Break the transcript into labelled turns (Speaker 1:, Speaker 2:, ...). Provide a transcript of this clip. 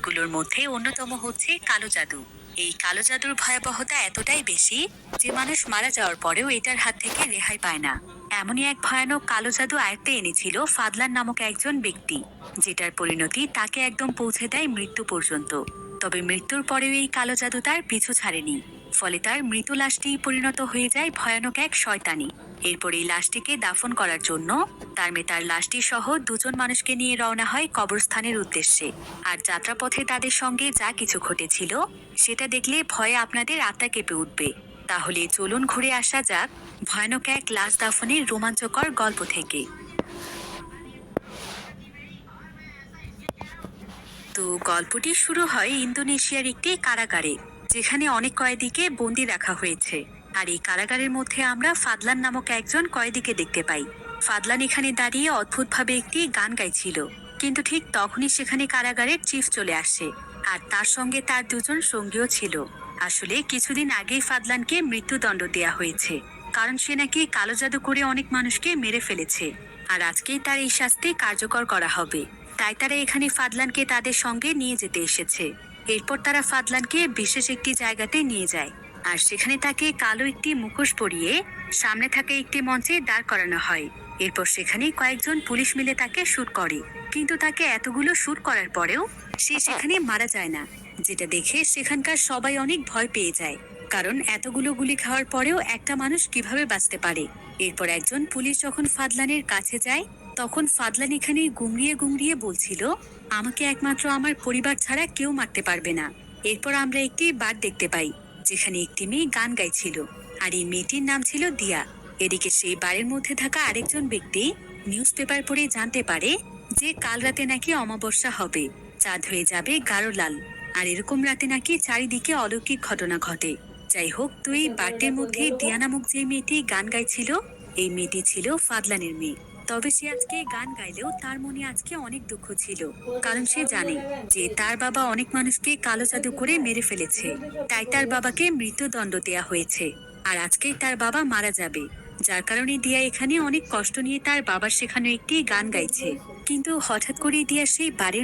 Speaker 1: গুলোর মধ্যে অন্যতম হচ্ছে কালো জাদু। এই কালো জাদুর ভয়াবহতা এতটাই বেশি যে মানুষ মারা যাওয়ার পরেও এটার হাত থেকে রেহাই পায় না। এমনই এক ভয়ানক কালো জাদু আয়ত্তে এনেছিল ফাদলান নামক একজন ব্যক্তি, যেটার পরিণতি তাকে একদম পৌঁছে দেয় মৃত্যু পর্যন্ত। তবে মৃত্যুর পরেও এই কালো জাদু তার পিছু ছাড়েনি। ফলে তার মৃত লাশটি পরিণত হয়ে যায় ভয়ানক এক শয়তানি। এরপর এই লাশটিকে দাফন করার জন্য তার মেয়ে তার লাশটি সহ দুজন মানুষকে নিয়ে রওনা হয় কবরস্থানের উদ্দেশ্যে। আর যাত্রাপথে তাদের সঙ্গে যা কিছু ঘটেছিল সেটা দেখলে ভয়ে আপনাদের আত্মা কেঁপে উঠবে। তাহলে চলুন ঘুরে আসা যাক ভয়ানক এক লাশ দাফনের রোমাঞ্চকর গল্প থেকে। তো গল্পটি শুরু হয় ইন্দোনেশিয়ার একটি কারাগারে, যেখানে অনেক কয়েদিকে বন্দি রাখা হয়েছে। আর এই কারাগারের মধ্যে আমরা ফাদলান নামক একজন কয়েদিকে দেখতে পাই। ফাদলান এখানে দাঁড়িয়ে অদ্ভুতভাবে একটি গান গাইছিল। কিন্তু ঠিক তখনই সেখানে কারাগারের চিফ চলে আসে। আর তার সঙ্গে তার দুজন সঙ্গীও ছিল। আসলে কিছুদিন আগেই ফাদলানকে মৃত্যুদণ্ড দেয়া হয়েছে, কারণ সে নাকি কালো জাদু করে অনেক মানুষকে মেরে ফেলেছে। আর আজকেই তার এই শাস্তি কার্যকর করা হবে। তাই তারা এখানে ফাদলানকে তাদের সঙ্গে নিয়ে যেতে এসেছে। এরপর তারা ফাদলানকে বিশেষ একটি জায়গাতে নিয়ে যায়। আর সেখানে তাকে কালো একটি মুখোশ পরিয়ে সামনে থাকা একটি মঞ্চে দাঁড় করানো হয়। এরপর সেখানে কয়েকজন পুলিশ মিলে তাকে শুট করে। কিন্তু তাকে এতগুলো শুট করার পরেও সে সেখানে মারা যায় না, যেটা দেখে সেখানকার সবাই অনেক ভয় পেয়ে যায়। কারণ এতগুলো গুলি খাওয়ার পরেও একটা মানুষ কিভাবে বাঁচতে পারে। এরপর একজন পুলিশ যখন ফাদলানের কাছে যায়, তখন ফাদলান এখানে গুমড়িয়ে গুমড়িয়ে বলছিল, আমাকে একমাত্র আমার পরিবার ছাড়া কেউ মারতে পারবে না। এরপর আমরা একটি বার দেখতে পাই, যেখানে একটি মেয়ে গান গাইছিল। আর এই মেয়েটির নাম ছিল দিয়া। এদিকে সেই বারের মধ্যে থাকা আরেকজন ব্যক্তি নিউজ পেপার পড়ে জানতে পারে যে কাল রাতে নাকি অমাবস্যা হবে, চাঁদ হয়ে যাবে গাঢ় লাল। আর এরকম রাতে নাকি চারিদিকে অলৌকিক ঘটনা ঘটে। যাই হোক, তো এই বারটির মধ্যে দিয়া নামক যে মেয়েটি গান গাইছিল, এই মেয়েটি ছিল ফাদলানের মেয়ে। তবে সে আজকে গান গাইলেও তার মনে আজকে অনেক দুঃখ ছিল। কারণ সে জানে যে তার বাবা অনেক মানুষকে কালো জাদু করে মেরে ফেলেছে। তাই তার বাবাকে মৃত্যুদণ্ড দেয়া হয়েছে। আর আজকেই তার বাবা মারা যাবে। যার কারণে দিয়া এখানে অনেক কষ্ট নিয়ে তার বাবার শেখানো একটি গান গাইছে। কিন্তু হঠাৎ করে দিয়া সেই বাড়ির